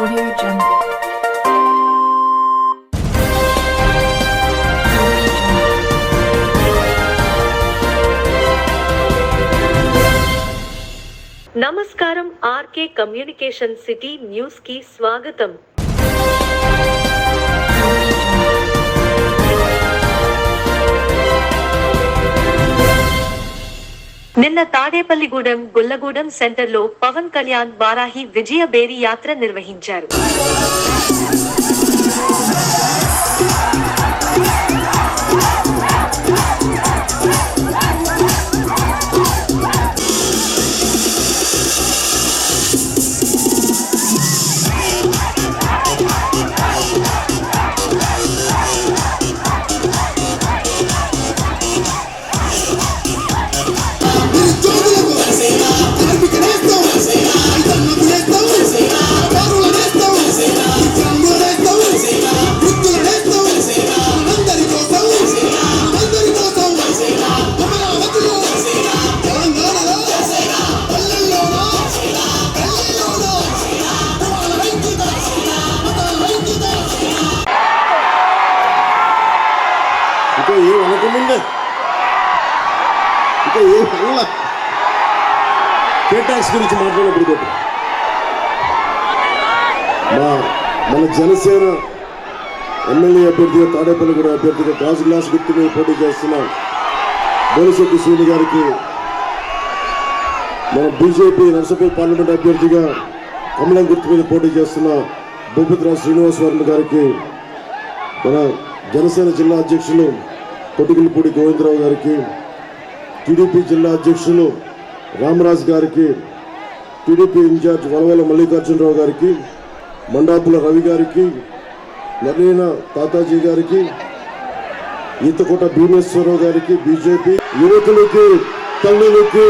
Audio Jungle. నమస్కారం RK communication city news కి స్వాగతం. నిన్న తాడేపల్లిగూడెం గుల్లగూడెం సెంటర్లో పవన్ కళ్యాణ్ వారాహి విజయ బేరీ యాత్ర నిర్వహించారు. కేటాక్స్ గురించి మాట్లాడినప్పుడు మన జనసేన ఎమ్మెల్యే అభ్యర్థిగా తాడేపల్లిగూడెం అభ్యర్థిగా గాజు గ్లాస్ గుర్తుని పోటీ చేస్తున్న బోలిశెట్టి శ్రీని గారికి, మన బీజేపీ నర్సపల్లి పార్లమెంట్ అభ్యర్థిగా కమలం గుర్తు మీద పోటీ చేస్తున్న భూపతిరావు శ్రీనివాస్ వర్మ గారికి, మన జనసేన జిల్లా అధ్యక్షులు కొట్టుకులపూడి గోవిందరావు గారికి, టీడీపీ జిల్లా అధ్యక్షులు రామరాజు గారికి, టీడీపీ ఇన్ఛార్జ్ వలవల మల్లికార్జునరావు గారికి, మండాపుల రవి గారికి, నవీన తాతాజీ గారికి, ఈతకోట భీమేశ్వరరావు గారికి, బీజేపీ యువకులకి, తల్లులకి,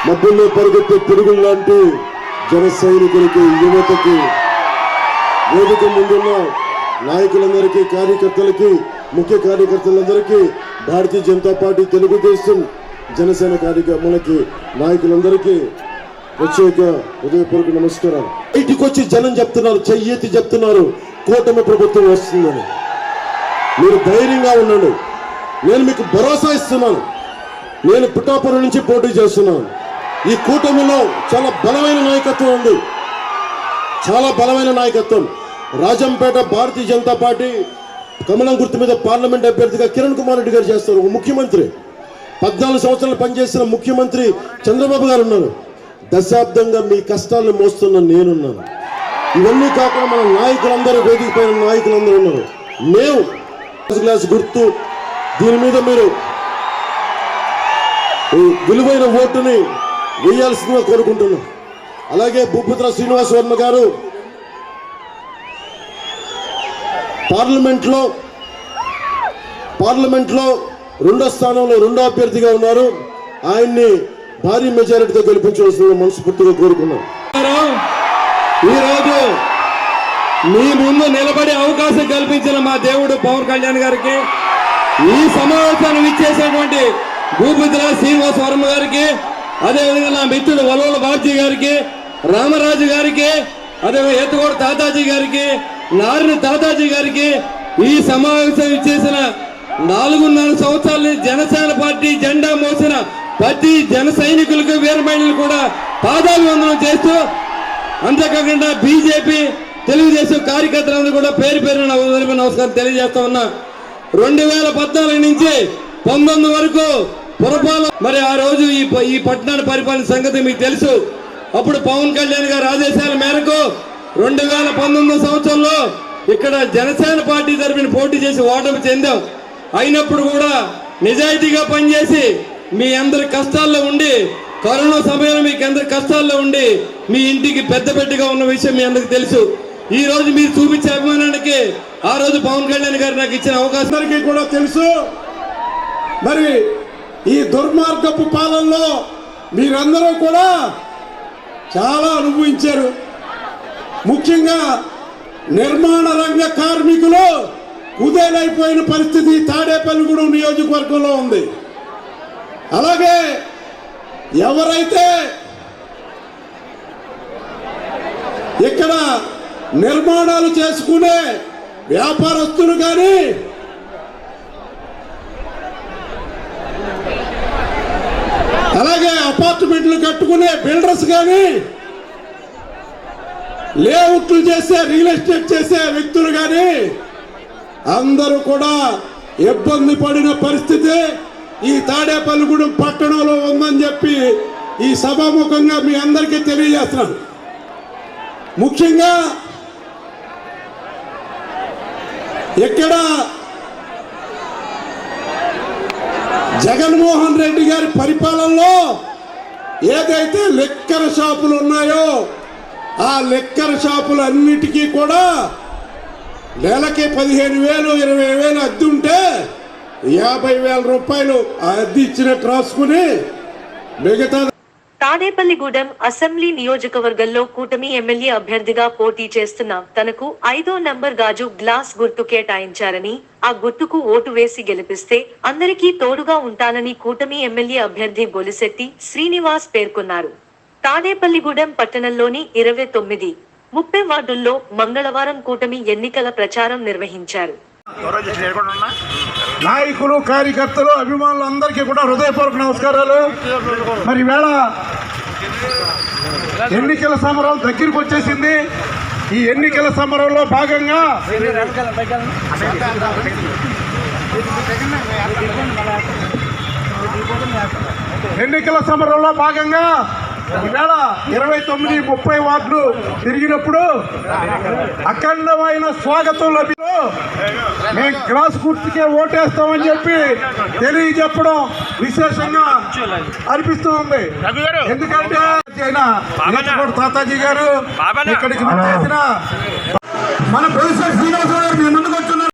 మధ్యలో పరిగెత్తే పిడుగులు లాంటి జన సైనికులకి, యువతకి, వేదిక ముందున్న నాయకులందరికీ, కార్యకర్తలకి, ముఖ్య కార్యకర్తలందరికీ, భారతీయ జనతా పార్టీ, తెలుగుదేశం, జనసేన కార్యక్రమాలకి, నాయకులందరికీ ప్రత్యేక హృదయపూర్వక నమస్కారాలు. బయటికి వచ్చి జనం చెప్తున్నారు, చెయ్యెత్తి చెప్తున్నారు కూటమి ప్రభుత్వం వస్తుందని. మీరు ధైర్యంగా ఉండండి. నేను మీకు భరోసా ఇస్తున్నాను. నేను పిఠాపురం నుంచి పోటీ చేస్తున్నాను. ఈ కూటమిలో చాలా బలమైన నాయకత్వం ఉంది. చాలా బలమైన నాయకత్వం. రాజంపేట భారతీయ జనతా పార్టీ కమలం గుర్తు మీద పార్లమెంట్ అభ్యర్థిగా కిరణ్ కుమార్ రెడ్డి గారు చేస్తారు. ఒక ముఖ్యమంత్రి, 14 సంవత్సరాలు పనిచేసిన ముఖ్యమంత్రి చంద్రబాబు గారు ఉన్నారు. దశాబ్దంగా మీ కష్టాలను మోస్తున్న నేనున్నాను. ఇవన్నీ కాకుండా మన నాయకులందరూ, వేదిక పైన నాయకులందరూ ఉన్నారు. మేము గ్లాస్ గుర్తు, దీని మీద మీరు విలువైన ఓటుని వేయాల్సిందిగా కోరుకుంటున్నాం. అలాగే భూపతిరావు శ్రీనివాస్ వర్మ గారు పార్లమెంట్లో రెండో స్థానంలో రెండో అభ్యర్థిగా ఉన్నారు. ఆయన్ని భారీ మెజారిటీతో గెలిపించవలసిన మనస్ఫూర్తిగా కోరుకున్నాం. ఈరోజు మీ ముందు నిలబడే అవకాశం కల్పించిన మా దేవుడు పవన్ కళ్యాణ్ గారికి, ఈ సమావేశాన్ని ఇచ్చేసేటువంటి భూపతిరావు శ్రీనివాస్ వర్మ గారికి, అదేవిధంగా నా మిత్రుడు వలవల బాబ్జీ గారికి, రామరాజు గారికి, అదేవిధంగా ఎత్తుకోట తాతాజీ గారికి, నారిన తాతాజీ గారికి, ఈ సమావేశం ఇచ్చేసిన 4.5 సంవత్సరాల జనసేన పార్టీ జెండా మోసిన ప్రతి జన సైనికులకు, వీరమహిళలు కూడా పాదాభివందనం చేస్తూ, అంతేకాకుండా బీజేపీ, తెలుగుదేశం కార్యకర్తలందరూ కూడా పేరు పేరున నమస్కారం తెలియజేస్తా ఉన్నా. 2014 నుంచి 19 వరకు పురపాలన, మరి ఆ రోజు ఈ పట్టణాన్ని పరిపాలన సంగతి మీకు తెలుసు. అప్పుడు పవన్ కళ్యాణ్ గారి ఆదేశాల మేరకు 2019 సంవత్సరంలో ఇక్కడ జనసేన పార్టీ తరఫున పోటీ చేసి ఓటమి చెందాం. అయినప్పుడు కూడా నిజాయితీగా పనిచేసి మీ అందరి కష్టాల్లో ఉండి, కరోనా సమయంలో మీకు అందరి కష్టాల్లో ఉండి మీ ఇంటికి పెద్దగా ఉన్న విషయం మీ అందరికి తెలుసు. ఈ రోజు మీరు చూపించే అభిమానానికి ఆ రోజు పవన్ కళ్యాణ్ గారు నాకు ఇచ్చిన అవకాశానికి కూడా తెలుసు. మరి ఈ దుర్మార్గపు పాలనలో మీరందరూ కూడా చాలా అనుభవించారు. ముఖ్యంగా నిర్మాణ రంగ కార్మికులు కుదేలైపోయిన పరిస్థితి తాడేపల్లిగూడెం నియోజకవర్గంలో ఉంది. అలాగే ఎవరైతే ఇక్కడ నిర్మాణాలు చేసుకునే వ్యాపారస్తులు కానీ అలాగే అపార్ట్మెంట్లు కట్టుకునే బిల్డర్స్ కానీ లేఅవుట్లు చేసే రియల్ ఎస్టేట్ చేసే వ్యక్తులు కానీ అందరూ కూడా ఇబ్బంది పడిన పరిస్థితి ఈ తాడేపల్లిగూడెం పట్టణంలో ఉందని చెప్పి ఈ సభాముఖంగా మీ అందరికీ తెలియజేస్తున్నాను. ముఖ్యంగా ఇక్కడ జగన్మోహన్ రెడ్డి గారి పరిపాలనలో ఏదైతే లిక్కర్ షాపులు ఉన్నాయో ఆ లిక్కర్ షాపులు అన్నిటికీ కూడా నెలకి 15,000 20,000 అద్దె ఉంటే 50,000 రూపాయలు ఆ అద్దె ఇచ్చినట్టు రాసుకుని మిగతా తాడేపల్లిగూడెం అసెంబ్లీ నియోజకవర్గంలో కూటమి ఎమ్మెల్యే అభ్యర్థిగా పోటీ చేస్తున్న తనకు 5వ నంబర్ గాజు గ్లాస్ గుర్తు కేటాయించారని, ఆ గుర్తుకు ఓటు వేసి గెలిపిస్తే అందరికీ తోడుగా ఉంటానని కూటమి ఎమ్మెల్యే అభ్యర్థి బొలిశెట్టి శ్రీనివాస్ పేర్కొన్నారు. తాడేపల్లిగూడెం పట్టణంలోని 29, 30 వార్డుల్లో మంగళవారం కూటమి ఎన్నికల ప్రచారం నిర్వహించారు. నాయకులు, కార్యకర్తలు, అభిమానులు అందరికీ కూడా హృదయపూర్వక నమస్కారాలు. మరి వేళ ఎన్నికల సమరం దగ్గరికి వచ్చేసింది. ఈ ఎన్నికల సమరంలో భాగంగా ఈవేళ 29, 30 వార్డులు తిరిగినప్పుడు అఖండమైన స్వాగతం లభిస్తూ మేము గ్లాస్ గుర్తుకే ఓటేస్తామని చెప్పి తెలియజెప్పడం విశేషంగా అనిపిస్తూ ఉంది. ఎందుకంటే తాతాజీ గారు ఇక్కడికి చేసిన మన ప్రొఫెసర్ శ్రీనివాసరావు గారు మీ ముందుకు వచ్చున్నారు.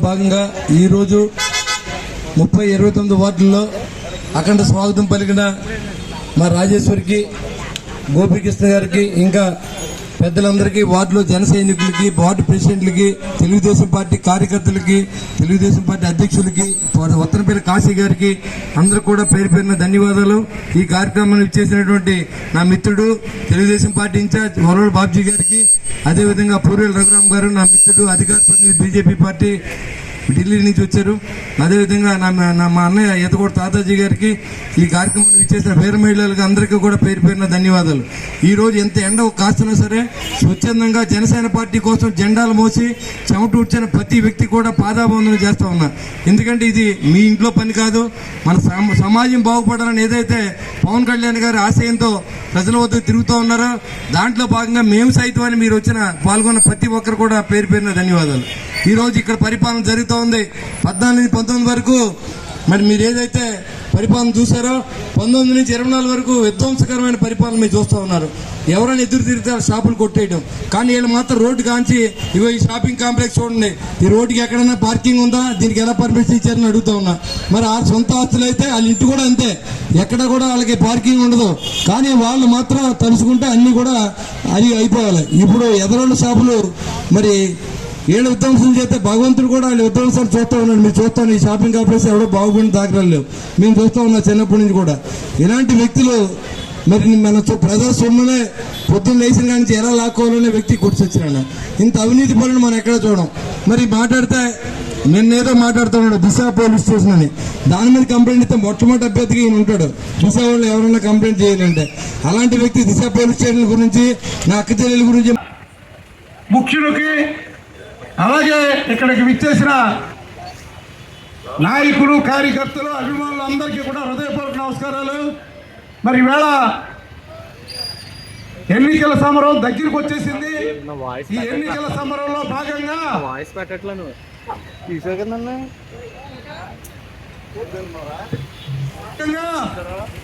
భాగంగా ఈరోజు 29 వార్డుల్లో అఖండ స్వాగతం పలికిన మా రాజేశ్వరికి, గోపికృష్ణ గారికి, ఇంకా పెద్దలందరికీ, వార్డులో జన సైనికులకి, వార్డు ప్రెసిడెంట్లకి, తెలుగుదేశం పార్టీ కార్యకర్తలకి, తెలుగుదేశం పార్టీ అధ్యక్షులకి, వత్తనపల్లి కాశీ గారికి అందరూ కూడా పేరు పేరున ధన్యవాదాలు. ఈ కార్యక్రమాన్ని ఇచ్చేసినటువంటి నా మిత్రుడు తెలుగుదేశం పార్టీ ఇన్ఛార్జ్ వరవల్ బాబ్జీ గారికి, అదేవిధంగా పూర్వేల రఘురామ్ గారు నా మిత్రుడు, అధికార ప్రతినిధి బీజేపీ పార్టీ ఢిల్లీ నుంచి వచ్చారు. అదేవిధంగా మా అన్నయ్య ఈతకోట తాతాజీ గారికి, ఈ కార్యక్రమాన్ని ఇచ్చేసిన వీర మహిళలకు అందరికీ కూడా పేరు పేరున ధన్యవాదాలు. ఈ రోజు ఎంత ఎండ కాస్తున్నా సరే స్వచ్ఛందంగా జనసేన పార్టీ కోసం జెండాలు మోసి చెమటూడ్చిన ప్రతి వ్యక్తి కూడా పాదాబంధన చేస్తా ఉన్నా. ఎందుకంటే ఇది మీ ఇంట్లో పని కాదు, మన సమాజం బాగుపడాలని ఏదైతే పవన్ కళ్యాణ్ గారి ఆశయంతో ప్రజల వద్దకు తిరుగుతూ ఉన్నారో దాంట్లో భాగంగా మేము సైతం అని మీరు పాల్గొన్న ప్రతి ఒక్కరు కూడా పేరు పేరున ధన్యవాదాలు. ఈ రోజు ఇక్కడ పరిపాలన జరుగుతూ ఉంది. 14-19 వరకు మరి మీరు ఏదైతే పరిపాలన చూసారో 19 నుంచి 24 వరకు విధ్వంసకరమైన పరిపాలన మీరు చూస్తూ ఉన్నారు. ఎవరైనా ఎదురు తిరిగితే షాపులు కొట్టేయడం, కానీ వీళ్ళు మాత్రం రోడ్డు కాంచి ఇగో ఈ షాపింగ్ కాంప్లెక్స్ చూడండి, ఈ రోడ్డుకి ఎక్కడైనా పార్కింగ్ ఉందా, దీనికి ఎలా పర్మిషన్ ఇచ్చారని అడుగుతా ఉన్నా. మరి ఆ సొంత ఆస్తులు అయితే వాళ్ళ ఇంటి కూడా అంతే, ఎక్కడ కూడా వాళ్ళకి పార్కింగ్ ఉండదు, కానీ వాళ్ళు మాత్రం తలుసుకుంటే అన్ని కూడా అది అయిపోవాలి. ఇప్పుడు ఎదరోళ్ళ షాపులు మరి వీళ్ళు విధ్వంసం చేస్తే భగవంతుడు కూడా వాళ్ళు విధ్వంసాలు చూస్తూ ఉన్నాడు. మీరు చూస్తాను ఈ షాపింగ్ కాంప్లెక్స్ ఎవడో బాగుపడిన దాఖలాలు లేవు, మేము చూస్తూ ఉన్నాం చిన్నప్పటి నుంచి కూడా. ఇలాంటి వ్యక్తులు మరి మన ప్రజా సొమ్మునే పొద్దున్న లేచిన కానీ ఎలా లాక్కోవాలనే వ్యక్తి గుర్తొచ్చినాను. ఇంత అవినీతి పనులు మనం ఎక్కడ చూడం. మరి మాట్లాడితే నిన్నేదో మాట్లాడుతున్నాడు దిశ పోలీస్ స్టేషన్ అని, దాని మీద కంప్లైంట్ ఇస్తే మొట్టమొదటి అభ్యర్థిగా ఈయన ఉంటాడు. దిశ వాళ్ళు ఎవరైనా కంప్లైంట్ చేయాలంటే అలాంటి వ్యక్తి దిశ పోలీస్ స్టేషన్ గురించి, నా అక్క చెల్లెల గురించి. ముఖ్యులకి అలాగే ఇక్కడికి విచ్చేసిన నాయకులు, కార్యకర్తలు, అభిమానులు అందరికీ కూడా హృదయపూర్వక నమస్కారాలు. మరి ఈవేళ ఎన్నికల సమరం దగ్గరికి వచ్చేసింది. ఈ ఎన్నికల సమరంలో భాగంగా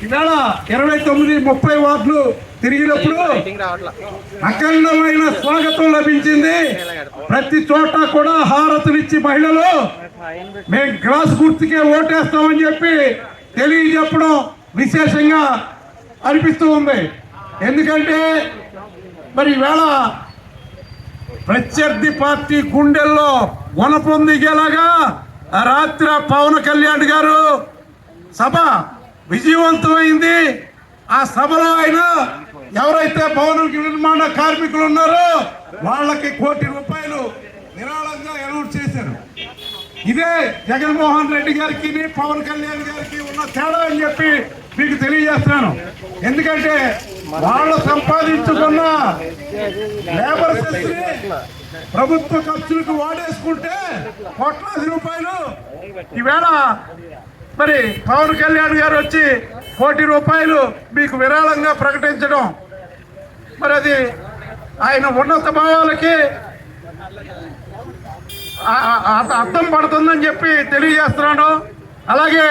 ఈవేళ 29-30 వార్డులు తిరిగినప్పుడు అఖండమైన స్వాగతం లభించింది. ప్రతి చోట కూడా హారతులిచ్చి మహిళలు మేము గ్లాస్ గుర్తుకే ఓటేస్తామని చెప్పి తెలియజెప్పడం విశేషంగా అనిపిస్తూ ఉంది. ఎందుకంటే మరి ఈవేళ ప్రత్యర్థి పార్టీ గుండెల్లో పొందిగేలాగా రాత్రి పవన్ కళ్యాణ్ గారు సభ విజయవంతమైంది. ఆ సభలో ఆయన ఎవరైతే భవన నిర్మాణ కార్మికులు ఉన్నారో వాళ్ళకి ₹1 కోటి విరాళంగా అనౌన్స్ చేశారు. ఇదే జగన్మోహన్ రెడ్డి గారికి, పవన్ కళ్యాణ్ గారికి ఉన్న తేడా అని చెప్పి మీకు తెలియజేస్తున్నాను. ఎందుకంటే వాళ్ళు సంపాదించుకున్న లేబర్ సెస్ని ప్రభుత్వ ఖర్చులకు వాడేసుకుంటే ₹1,00,000 ఈవేళ మరి పవన్ కళ్యాణ్ గారు వచ్చి ₹1 కోటి మీకు విరాళంగా ప్రకటించడం, మరి అది ఆయన ఉన్నత భావాలకి అర్థం పడుతుందని చెప్పి తెలియజేస్తున్నాను. అలాగే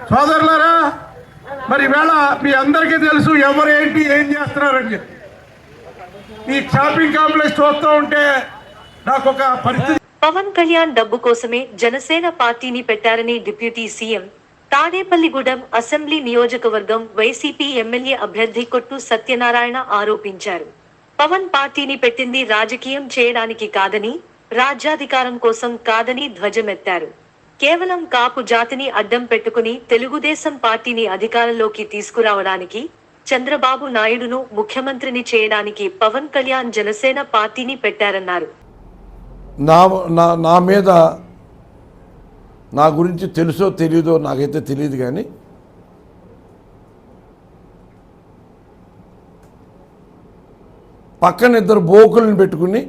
సోదరులారా, మరి ఈవేళ మీ అందరికీ తెలుసు ఎవరు ఏంటి ఏం చేస్తున్నారని చెప్పి. ఈ షాపింగ్ కాంప్లెక్స్ చూస్తూ ఉంటే నాకు ఒక పరిస్థితి. పవన్ కళ్యాణ్ డబ్బు కోసమే జనసేన పార్టీని పెట్టారని డిప్యూటీ సీఎం తాడేపల్లిగూడెం అసెంబ్లీ నియోజకవర్గం వైసీపీ ఎమ్మెల్యే అభ్యర్థి కొట్టు సత్యనారాయణ ఆరోపించారు. పవన్ పార్టీని పెట్టింది రాజకీయం చేయడానికి కాదని, రాజ్యాధికారం కోసం కాదని ధ్వజమెత్తారు. కేవలం కాపు జాతిని అడ్డం పెట్టుకుని తెలుగుదేశం పార్టీని అధికారంలోకి తీసుకురావడానికి, చంద్రబాబు నాయుడును ముఖ్యమంత్రిని చేయడానికి పవన్ కళ్యాణ్ జనసేన పార్టీని పెట్టారన్నారు. నా మీద నా గురించి తెలుసో తెలీదో నాకైతే తెలియదు, కానీ పక్కన 2 బోకులను పెట్టుకుని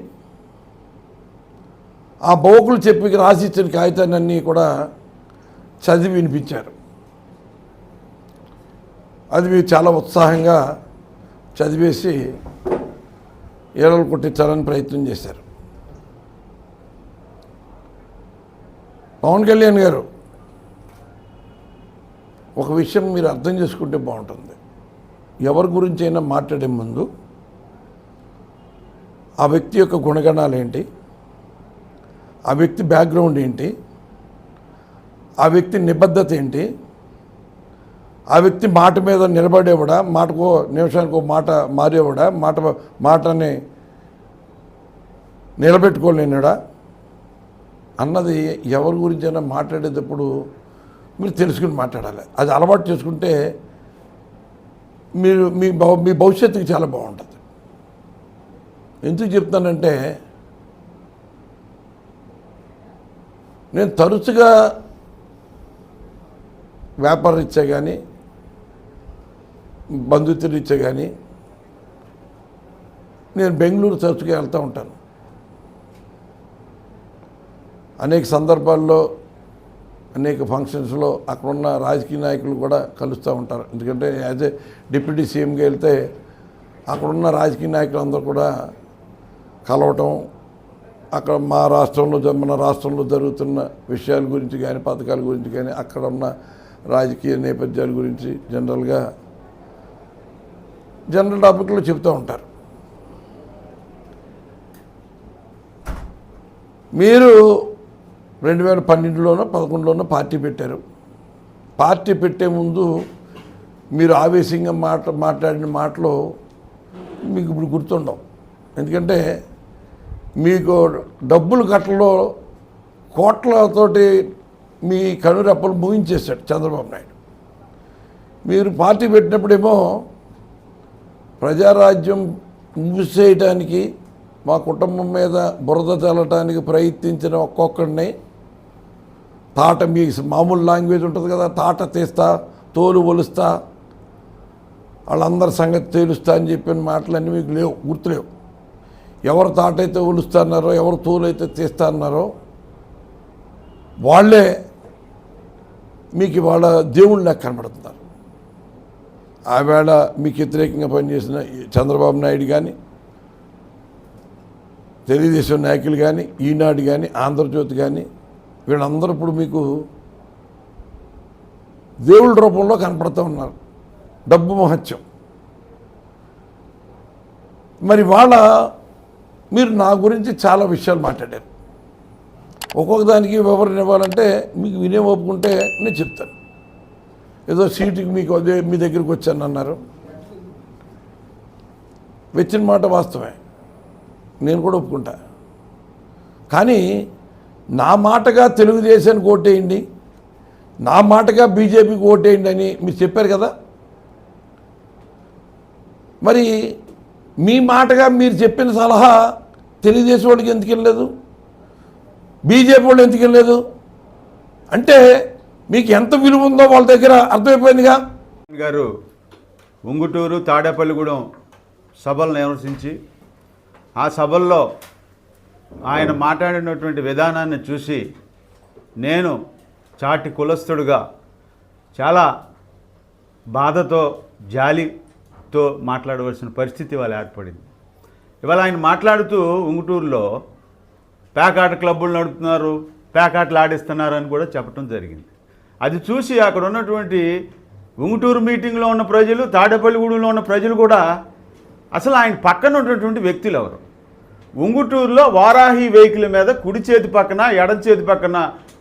ఆ బోకులు చెప్పి రాసిచ్చిన కాగితాలన్నీ కూడా చదివి వినిపించారు. అది మీరు చాలా ఉత్సాహంగా చదివేసి ఏడలు కొట్టించాలని ప్రయత్నం చేశారు. పవన్ కళ్యాణ్ గారు, ఒక విషయం మీరు అర్థం చేసుకుంటే బాగుంటుంది. ఎవరి గురించి అయినా మాట్లాడే ముందు ఆ వ్యక్తి యొక్క గుణగణాలు ఏంటి, ఆ వ్యక్తి బ్యాక్గ్రౌండ్ ఏంటి, ఆ వ్యక్తి నిబద్ధత ఏంటి, ఆ వ్యక్తి మాట మీద నిలబడేవాడా, మాటకో నిమిషానికో మాట మారేవాడా, మాటని నిలబెట్టుకోలేనాడా అన్నది ఎవరి గురించైనా మాట్లాడేటప్పుడు మీరు తెలుసుకుని మాట్లాడాలి. అది అలవాటు చేసుకుంటే మీరు మీ భవిష్యత్తుకి చాలా బాగుంటుంది. ఎందుకు చెప్తానంటే, నేను తరచుగా వ్యాపారరీత్యా కానీ బంధుత్వరీత్యా కానీ నేను బెంగళూరు తరచుగా వెళ్తూ ఉంటాను. అనేక సందర్భాల్లో, అనేక ఫంక్షన్స్లో అక్కడున్న రాజకీయ నాయకులు కూడా కలుస్తూ ఉంటారు. ఎందుకంటే యాజ్ ఏ డిప్యూటీ సీఎంగా వెళ్తే అక్కడున్న రాజకీయ నాయకులు అందరూ కూడా కలవటం, అక్కడ మన రాష్ట్రంలో జరుగుతున్న విషయాల గురించి కానీ, పథకాల గురించి కానీ, అక్కడ ఉన్న రాజకీయ నేపథ్యాల గురించి జనరల్ టాపిక్లో చెప్తూ ఉంటారు. మీరు 2012లోనో 2011లోనో పార్టీ పెట్టారు. పార్టీ పెట్టే ముందు మీరు ఆవేశంగా మాట్లాడిన మాటలు మీకు ఇప్పుడు గుర్తుండవు. ఎందుకంటే మీకు డబ్బులు కట్టలో కోట్లతోటి మీ కనురెప్పలు ముగించేశాడు చంద్రబాబు నాయుడు. మీరు పార్టీ పెట్టినప్పుడేమో ప్రజారాజ్యం మూసేయటానికి, మా కుటుంబం మీద బురద చల్లటానికి ప్రయత్నించిన ఒక్కొక్కడిని తాట మీ మామూలు లాంగ్వేజ్ ఉంటుంది కదా, తాట తీస్తా, తోలు ఒలుస్తా, వాళ్ళందరి సంగతి తేలుస్తా అని చెప్పిన మాటలన్నీ మీకు లేవు, గుర్తులేవు. ఎవరు తాటైతే ఒలుస్తా అన్నారో, ఎవరు తోలు అయితే తీస్తా అన్నారో వాళ్ళే మీకు వాళ్ళ దేవుళ్ళ కనబడుతున్నారు. ఆవేళ మీకు వ్యతిరేకంగా పనిచేసిన చంద్రబాబు నాయుడు కానీ, తెలుగుదేశం నాయకులు కానీ, ఈనాడు కానీ, ఆంధ్రజ్యోతి కానీ, వీళ్ళందరూ ఇప్పుడు మీకు దేవుళ్ళ రూపంలో కనపడుతూ ఉన్నారు. డబ్బు మహత్యం. మరి వాళ్ళ మీరు నా గురించి చాలా విషయాలు మాట్లాడారు. ఒక్కొక్క దానికి వివరణ ఇవ్వాలంటే మీకు వినే ఒప్పుకుంటే నేను చెప్తాను. ఏదో సీటుకి మీకు అదే మీ దగ్గరికి వచ్చాను అన్నారు, వచ్చిన మాట వాస్తవమే, నేను కూడా ఒప్పుకుంటా. కానీ నా మాటగా తెలుగుదేశానికి ఓటేయండి, నా మాటగా బీజేపీకి ఓటేయండి అని మీరు చెప్పారు కదా. మరి మీ మాటగా మీరు చెప్పిన సలహా తెలుగుదేశం వాళ్ళకి ఎందుకు వెళ్ళలేదు, బీజేపీ వాళ్ళు ఎందుకు వెళ్ళలేదు అంటే మీకు ఎంత విలువ ఉందో వాళ్ళ దగ్గర అర్థమైపోయిందిగా. గారు ఉంగుటూరు తాడేపల్లిగూడెం సభలు నిర్వహించి ఆ సభల్లో ఆయన మాట్లాడినటువంటి విధానాన్ని చూసి నేను చాటి కులస్తుడుగా చాలా బాధతో జాలితో మాట్లాడవలసిన పరిస్థితి ఇవాళ ఏర్పడింది. ఇవాళ ఆయన మాట్లాడుతూ ఉంగుటూరులో పేకాట క్లబ్బులు నడుపుతున్నారు, పేకాటలు ఆడిస్తున్నారు అని కూడా చెప్పడం జరిగింది. అది చూసి అక్కడ ఉన్నటువంటి ఉంగుటూరు మీటింగ్లో ఉన్న ప్రజలు, తాడేపల్లిగూడెంలో ఉన్న ప్రజలు కూడా అసలు ఆయన పక్కన ఉన్నటువంటి వ్యక్తులు ఎవరు, ఉంగుటూరులో వారాహి వెహికల్ మీద కుడి చేతి పక్కన ఎడం చేతి పక్కన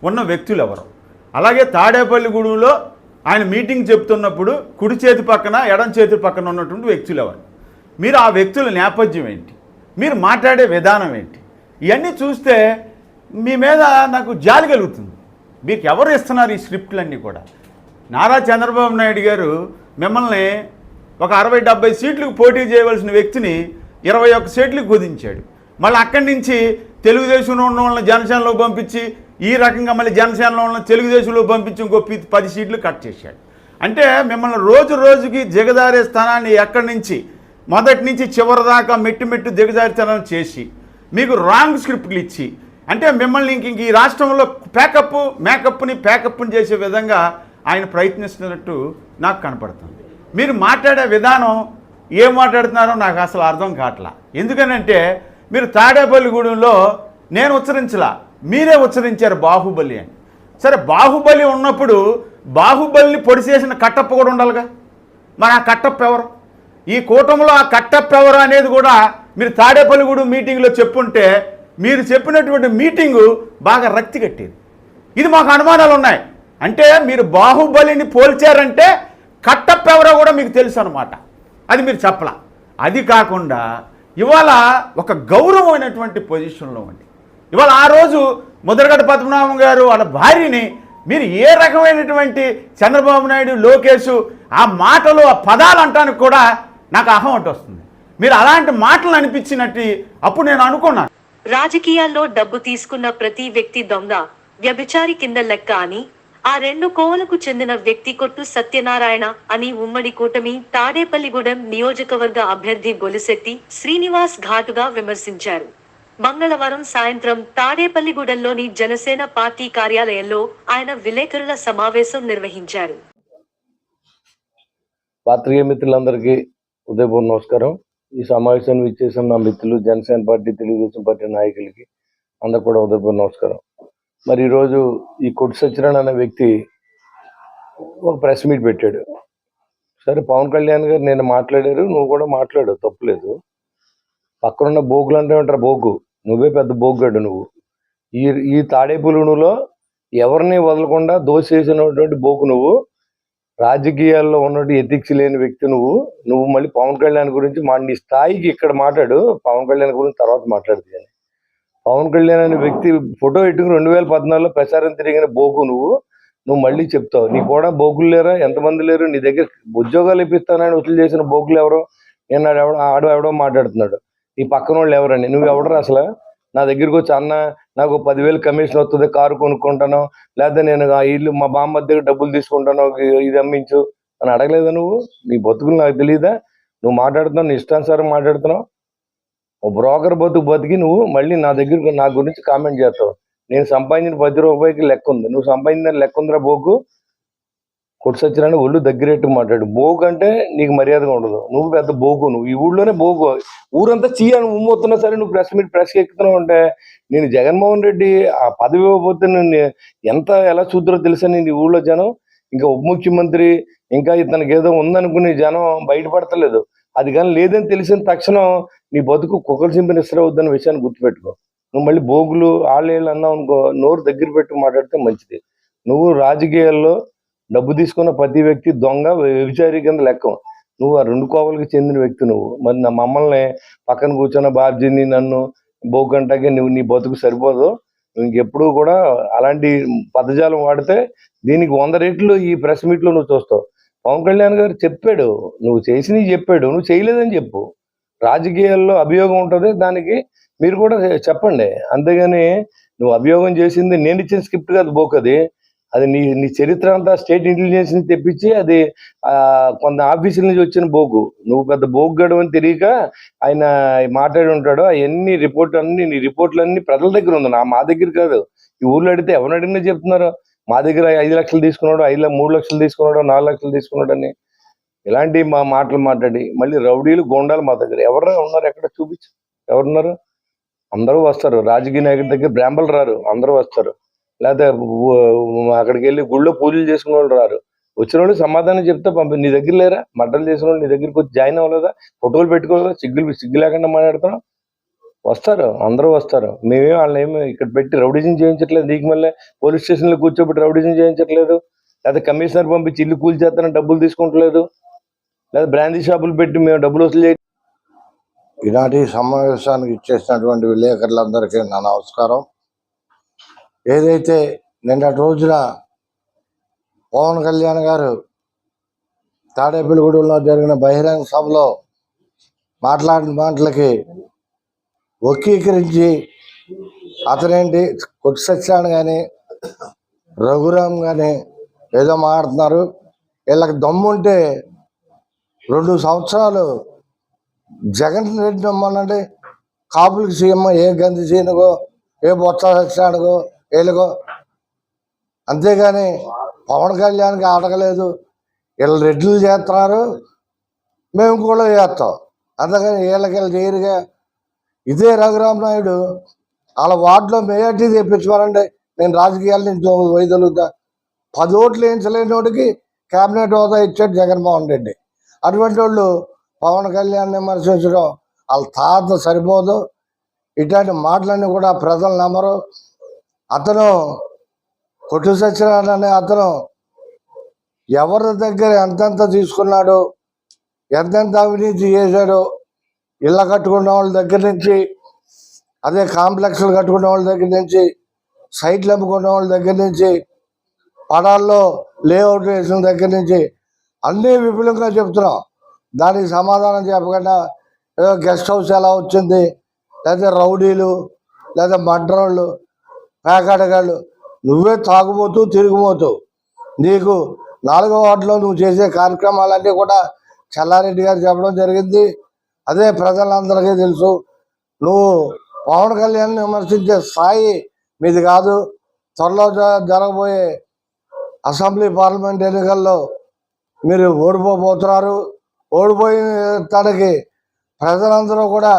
ఉన్న వ్యక్తులు ఎవరు, అలాగే తాడేపల్లిగూడెంలో ఆయన మీటింగ్ చెప్తున్నప్పుడు కుడి చేతి పక్కన ఎడం చేతి పక్కన ఉన్నటువంటి వ్యక్తులు ఎవరు, మీరు ఆ వ్యక్తుల నేపథ్యం ఏంటి, మీరు మాట్లాడే విధానం ఏంటి, ఇవన్నీ చూస్తే మీ మీద నాకు జాలి కలుగుతుంది. మీకు ఎవరు ఇస్తున్నారు ఈ స్క్రిప్ట్లన్నీ కూడా? నారా చంద్రబాబు నాయుడు గారు మిమ్మల్ని ఒక 60-70 సీట్లకు పోటీ చేయవలసిన వ్యక్తిని 21 సీట్లకు కుదించాడు. మళ్ళీ అక్కడి నుంచి తెలుగుదేశంలో ఉన్న వాళ్ళని జనసేనలో పంపించి, ఈ రకంగా మళ్ళీ జనసేనలో ఉన్న తెలుగుదేశంలో పంపించి ఇంకో 10 సీట్లు కట్ చేశాడు. అంటే మిమ్మల్ని రోజు రోజుకి దిగజారే స్థానాన్ని ఎక్కడి నుంచి మొదటి నుంచి చివరి దాకా మెట్టు దిగజారితనం చేసి మీకు రాంగ్ స్క్రిప్ట్లు ఇచ్చి, అంటే మిమ్మల్ని ఇంక ఈ రాష్ట్రంలో ప్యాకప్ని చేసే విధంగా ఆయన ప్రయత్నిస్తున్నట్టు నాకు కనపడుతుంది. మీరు మాట్లాడే విధానం ఏం మాట్లాడుతున్నారో నాకు అసలు అర్థం కావట్లా. ఎందుకనంటే మీరు తాడేపల్లిగూడెంలో నేను ఉచ్చరించలా, మీరే ఉచ్చరించారు బాహుబలి అని. సరే, బాహుబలి ఉన్నప్పుడు బాహుబలిని పొడిసేసిన కట్టప్ప కూడా ఉండాలిగా. మరి ఆ కట్టప్ప ఎవరు? ఈ కూటమిలో ఆ కట్టప్ప ఎవరు అనేది కూడా మీరు తాడేపల్లిగూడెం మీటింగ్లో చెప్పుంటే మీరు చెప్పినటువంటి మీటింగు బాగా రక్తి కట్టేది. ఇది మాకు అనుమానాలు ఉన్నాయి. అంటే మీరు బాహుబలిని పోల్చారంటే కట్టప్ప ఎవరో కూడా మీకు తెలుసు అనమాట. అది మీరు చెప్పలా. అది కాకుండా ఇవాళ ఒక గౌరవమైనటువంటి పొజిషన్లో ఉంది. ఇవాళ ఆ రోజు ముద్రగడ పద్మనాభం గారు వాళ్ళ భార్యని మీరు ఏ రకమైనటువంటి చంద్రబాబు నాయుడు, లోకేష్ ఆ మాటలు, ఆ పదాలు అంటానికి కూడా నాకు అహం అటు వస్తుంది. మీరు అలాంటి మాటలు అనిపించినట్టు అప్పుడు నేను అనుకున్నాను. రాజకీయాల్లో డబ్బు తీసుకున్న ప్రతి వ్యక్తి దొంగ, వ్యభిచారి కింద లెక్క అని ఆ 2 కోవలకు చెందిన వ్యక్తి కొట్టు సత్యనారాయణ అని ఉమ్మడి కూటమి తాడేపల్లిగూడెం నియోజకవర్గ అభ్యర్థి గొలిశెట్టి శ్రీనివాస్ ఘాటుగా విమర్శించారు. మంగళవారం సాయంత్రం తాడేపల్లిగూడెంలోని జనసేన పార్టీ కార్యాలయంలో ఆయన విలేకరుల సమావేశం నిర్వహించారు. పాత్రికేయ మిత్రులందరికీ ఉదయపూర్వ నమస్కారం. ఈ సమావేశాన్ని విచ్చేసిన నా మిత్రులు, జనసేన పార్టీ, తెలుగుదేశం పార్టీ నాయకులకి అందరు కూడా ఉదయపూర్వ నమస్కారం. మరి ఈరోజు ఈ కొట్టు సత్యనారాయణ అనే వ్యక్తి ఒక ప్రెస్ మీట్ పెట్టాడు. సరే, పవన్ కళ్యాణ్ గారు నేను మాట్లాడారు, నువ్వు కూడా మాట్లాడు, తప్పులేదు. పక్కనున్న బోగులు అంటే ఉంటారు, బోగు, నువ్వే పెద్ద బోగ్గాడు నువ్వు. ఈ తాడేపల్లిగూడెంలో ఎవరిని వదలకుండా దోసేసినటువంటి బోగు నువ్వు. రాజకీయాల్లో ఉన్నట్టు ఎథిక్స్ లేని వ్యక్తి నువ్వు మళ్ళీ పవన్ కళ్యాణ్ గురించి నీ స్థాయికి ఇక్కడ మాట్లాడు, పవన్ కళ్యాణ్ గురించి తర్వాత మాట్లాడుతుంది. కానీ పవన్ కళ్యాణ్ అనే వ్యక్తి ఫోటో ఎట్టుకుని 2014లో ప్రచారం తిరిగిన బోగు నువ్వు మళ్ళీ చెప్తావు. నీ కూడా బోగులు లేరా? ఎంతమంది లేరు? నీ దగ్గర ఉద్యోగాలు ఇప్పిస్తానని వసూలు చేసిన బోగులు ఎవరో? నేను ఎవడో మాట్లాడుతున్నాడు. ఈ పక్కన వాళ్ళు ఎవరండి? నువ్వు ఎవడరా అసలు? నా దగ్గరికి వచ్చి అన్న నాకు 10,000 కమిషన్ వస్తుంది, కారు కొనుక్కుంటాను, లేకపోతే నేను ఆ ఇల్లు మా బామ్మ దగ్గర డబ్బులు తీసుకుంటాను, ఇది అమ్మించు అని అడగలేదా నువ్వు? నీ బతుకులు నాకు తెలియదా? నువ్వు మాట్లాడుతున్నావు, నీ ఇష్టానుసారం మాట్లాడుతున్నావు. ఓ బ్రోకర్ బతికి నువ్వు మళ్ళీ నా గురించి కామెంట్ చేస్తావు. నేను సంపాదించిన 10 రూపాయలకి లెక్క ఉంది, నువ్వు సంపాదించిన లెక్క ఉందిరా బోకు. కొట్టు సచ్చినాన్ని ఒళ్ళు దగ్గరెట్టు మాట్లాడు. బోకు అంటే నీకు మర్యాదగా ఉండదు. నువ్వు పెద్ద బోకు, నువ్వు ఈ ఊళ్ళోనే బోకు. ఊరంతా చీయని ఉమ్మొస్తున్నా సరే నువ్వు ప్రెస్ ఎక్కుతున్నావు అంటే నేను జగన్మోహన్ రెడ్డి ఆ పదవి ఇవ్వకపోతే నేను ఎలా చూద్దరో తెలుసా నేను ఈ ఊళ్ళో జనం. ఇంకా ఉప ముఖ్యమంత్రి ఇంకా ఇతనికి ఏదో ఉందనుకుని జనం బయటపడతలేదు. అది కానీ లేదని తెలిసిన తక్షణం నీ బతుకు కుక్కలు చింపిన ఇస్త్రీ అవుద్దన్న విషయాన్ని గుర్తుపెట్టుకో. నువ్వు మళ్ళీ బోగులు ఆళ్ళేళ్ళు అన్నావు అనుకో, నోరు దగ్గర పెట్టి మాట్లాడితే మంచిది. నువ్వు రాజకీయాల్లో డబ్బు తీసుకున్న ప్రతి వ్యక్తి దొంగ, వ్యభిచారి కింద లెక్క. నువ్వు ఆ 2 కోవలకి చెందిన వ్యక్తి నువ్వు. మరి నా మమ్మల్ని పక్కన కూర్చున్న బాబ్జీని నన్ను బోగంటాకే నీ బతుకు సరిపోదు. ఇంకెప్పుడు కూడా అలాంటి పదజాలం వాడితే దీనికి 100 రెట్లు ఈ ప్రెస్ మీట్లో నువ్వు చూస్తావు. పవన్ కళ్యాణ్ గారు చెప్పాడు, నువ్వు చేసినవి చెప్పాడు, నువ్వు చేయలేదని చెప్పు. రాజకీయాల్లో అభియోగం ఉంటుంది, దానికి మీరు కూడా చెప్పండి. అంతేగాని నువ్వు అభియోగం చేసింది నేను ఇచ్చిన స్క్రిప్ట్ కాదు బోక్, అది నీ చరిత్ర అంతా స్టేట్ ఇంటెలిజెన్స్ ని తెప్పించి అది కొంత ఆఫీసుల నుంచి వచ్చిన బోకు. నువ్వు పెద్ద బోగ్గాడు అని తెలియక ఆయన మాట్లాడి ఉంటాడు. అవన్నీ నీ రిపోర్ట్లన్నీ ప్రజల దగ్గర ఉంది, మా దగ్గర కాదు. ఈ ఊర్లో అడిగితే ఎవరిని అడిగినా చెప్తున్నారు మా దగ్గర 5 లక్షలు తీసుకున్నాడు, 3 లక్షలు తీసుకున్నాడు, 4 లక్షలు తీసుకున్నాడు అని. ఇలాంటి మాటలు మాట్లాడి మళ్ళీ రౌడీలు గోండాలు మా దగ్గర ఎవరు ఉన్నారు? ఎక్కడ చూపించు, ఎవరున్నారు? అందరూ వస్తారు. రాజకీయ నాయకుడి దగ్గర బ్రాహ్మణులు రారు, అందరూ వస్తారు. లేకపోతే అక్కడికి వెళ్ళి గుళ్ళో పూజలు చేసుకునే వాళ్ళు రారు. వచ్చిన వాళ్ళు సమాధానం చెప్తే నీ దగ్గర లేరా? మడ్డలు చేసిన వాళ్ళు నీ దగ్గరికి వచ్చి జాయిన్ అవ్వలేదా? ఫోటోలు పెట్టుకోలేదా? సిగ్గు లేకుండా మాట్లాడుతున్నాం. వస్తారు, అందరూ వస్తారు. మేమేం వాళ్ళేమో ఇక్కడ పెట్టి రౌడిజం చేయించట్లేదు. నీకు మళ్ళీ పోలీస్ స్టేషన్లో కూర్చోబెట్టి రౌడిజం చేయించట్లేదు. లేకపోతే కమిషనర్ పంపించి ఇల్లు కూల్ చేస్తానని డబ్బులు తీసుకుంటలేదు. లేదా బ్రాందీ షాపులు పెట్టి మేము డబ్బులు వసూలు చేయ. ఈనాటి సమావేశానికి ఇచ్చేసినటువంటి విలేకరులందరికీ నా నమస్కారం. ఏదైతే నిన్నటి రోజున పవన్ కళ్యాణ్ గారు తాడేపల్లిగూడెంలో జరిగిన బహిరంగ సభలో మాట్లాడిన మాటలకి వక్రీకరించి అతనేంటి కొట్టు సత్యనారాయణ కానీ రఘురామ్ కానీ ఏదో మాట్లాడుతున్నారు. వీళ్ళకి దమ్ముంటే 2 సంవత్సరాలు జగన్ రెడ్డి నమ్మనండి, కాపులకి సీఎం ఏ గంధి సీనుగో ఏ బొత్స సత్యనారాయణకో వీళ్ళకో, అంతేగాని పవన్ కళ్యాణ్కి అడగలేదు. వీళ్ళు రెడ్లు చేస్తున్నారు, మేము కూడా చేస్తాం, అంతేగాని వీళ్ళకి చేయరుగా. ఇదే రఘురామ్ నాయుడు వాళ్ళ వార్డులో మెజార్టీ తెప్పించుకోవాలండి, నేను రాజకీయాల నుంచి వైదొలుగుతా. 10 ఓట్లు వేయించలేని వాడికి కేబినెట్ హోదా ఇచ్చాడు జగన్మోహన్ రెడ్డి. అటువంటి వాళ్ళు పవన్ కళ్యాణ్ విమర్శించడం వాళ్ళ తాత సరిపోదు. ఇట్లాంటి మాటలన్నీ కూడా ప్రజలు నమ్మరు. అతను కొట్టు సత్యనారాయణ అనే అతను ఎవరి దగ్గర ఎంతెంత తీసుకున్నాడు, ఎంతెంత అవినీతి చేశాడు, ఇళ్ళ కట్టుకున్న వాళ్ళ దగ్గర నుంచి, అదే కాంప్లెక్స్లు కట్టుకున్న వాళ్ళ దగ్గర నుంచి, సైట్లు అమ్ముకున్న వాళ్ళ దగ్గర నుంచి, పడాల్లో లేఅవుట్ వేసిన దగ్గర నుంచి అన్నీ విపులంగా చెప్తున్నాం. దానికి సమాధానం చెప్పకుండా ఏదో గెస్ట్ హౌస్ ఎలా వచ్చింది, లేదా రౌడీలు, లేదా మడ్రోళ్ళు, పేకాటగాళ్ళు, నువ్వే తాగుబోతూ తిరిగిపోతూ నీకు 4వ వార్డులో నువ్వు చేసే కార్యక్రమాలన్నీ కూడా చెల్లారెడ్డి గారు చెప్పడం జరిగింది. అదే ప్రజలందరికీ తెలుసు. నువ్వు పవన్ కళ్యాణ్ విమర్శించే స్థాయి మీది కాదు. త్వరలో జరగబోయే అసెంబ్లీ పార్లమెంట్ ఎన్నికల్లో మీరు ఓడిపోబోతున్నారు. ఓడిపోయిన తనకి ప్రజలందరూ కూడా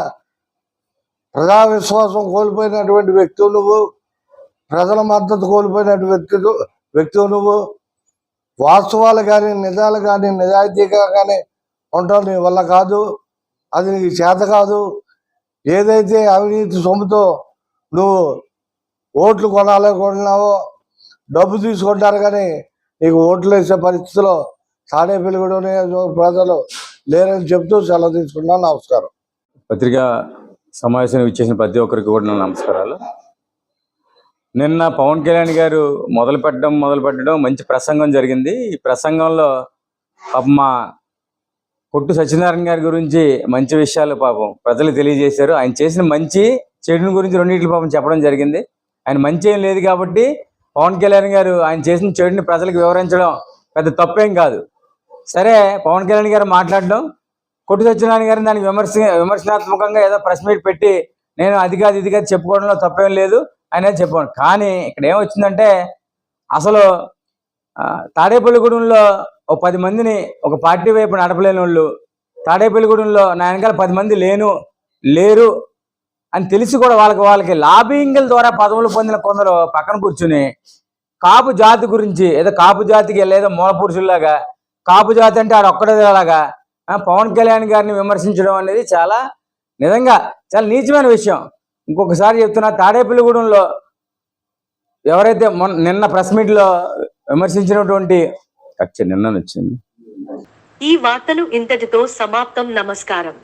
ప్రజా విశ్వాసం కోల్పోయినటువంటి వ్యక్తి నువ్వు, ప్రజల మద్దతు కోల్పోయినటువంటి వ్యక్తి నువ్వు. వాస్తవాలు కానీ నిజాలు కానీ నిజాయితీగా కానీ ఉండటం నీ వల్ల కాదు, అది నీకు చేత కాదు. ఏదైతే అవినీతి సొమ్ముతో నువ్వు ఓట్లు కొనాలనుకుంటున్నావో, డబ్బు తీసుకుంటారు కానీ నీకు ఓట్లు వేసే పరిస్థితిలో తాడేపల్లిగూడెం ప్రజలు లేరని చెప్తూ సెలవు తీసుకున్నాను. నమస్కారం. పత్రికా సమావేశానికి ఇచ్చేసిన ప్రతి ఒక్కరికి కూడా నా నమస్కారాలు. నిన్న పవన్ కళ్యాణ్ గారు మొదలు పెట్టడం మంచి ప్రసంగం జరిగింది. ఈ ప్రసంగంలో పాపం మా కొట్టు సత్యనారాయణ గారి గురించి మంచి విషయాలు పాపం ప్రజలు తెలియజేశారు. ఆయన చేసిన మంచి చెడుని గురించి రెండింటి పాపం చెప్పడం జరిగింది. ఆయన మంచి ఏం లేదు కాబట్టి పవన్ కళ్యాణ్ గారు ఆయన చేసిన చెడుని ప్రజలకు వివరించడం పెద్ద తప్పేం కాదు. సరే, పవన్ కళ్యాణ్ గారు మాట్లాడడం, కొట్టు సత్యనారాయణ గారిని దానికి విమర్శనాత్మకంగా ఏదో ప్రెస్ మీట్ పెట్టి నేను అది కాదు ఇది కాదు చెప్పుకోవడంలో తప్పేం లేదు అనేది చెప్పాను. కానీ ఇక్కడ ఏమొచ్చిందంటే అసలు తాడేపల్లిగూడెంలో ఒక 10 మందిని ఒక పార్టీ వైపు నడపలేని వాళ్ళు, తాడేపల్లిగూడెంలో నా వెనకాల 10 మంది లేరు అని తెలిసి కూడా వాళ్ళకి లాబింగ్ల ద్వారా పదవులు పొందిన కొందరు పక్కన కూర్చుని కాపు జాతి గురించి ఏదో కాపు జాతికి ఏదో మూల పురుషుల్లాగా కాపు జాతి అంటే ఆడ ఒక్కడేలాగా పవన్ కళ్యాణ్ గారిని విమర్శించడం అనేది నిజంగా చాలా నీచమైన విషయం. ఇంకొకసారి చెప్తున్నా, తాడేపల్లిగూడెంలో ఎవరైతే నిన్న ప్రెస్ మీట్ లో విమర్శించినటువంటి నిన్న వచ్చింది. ఈ వార్తలు ఇంతటితో సమాప్తం. నమస్కారం.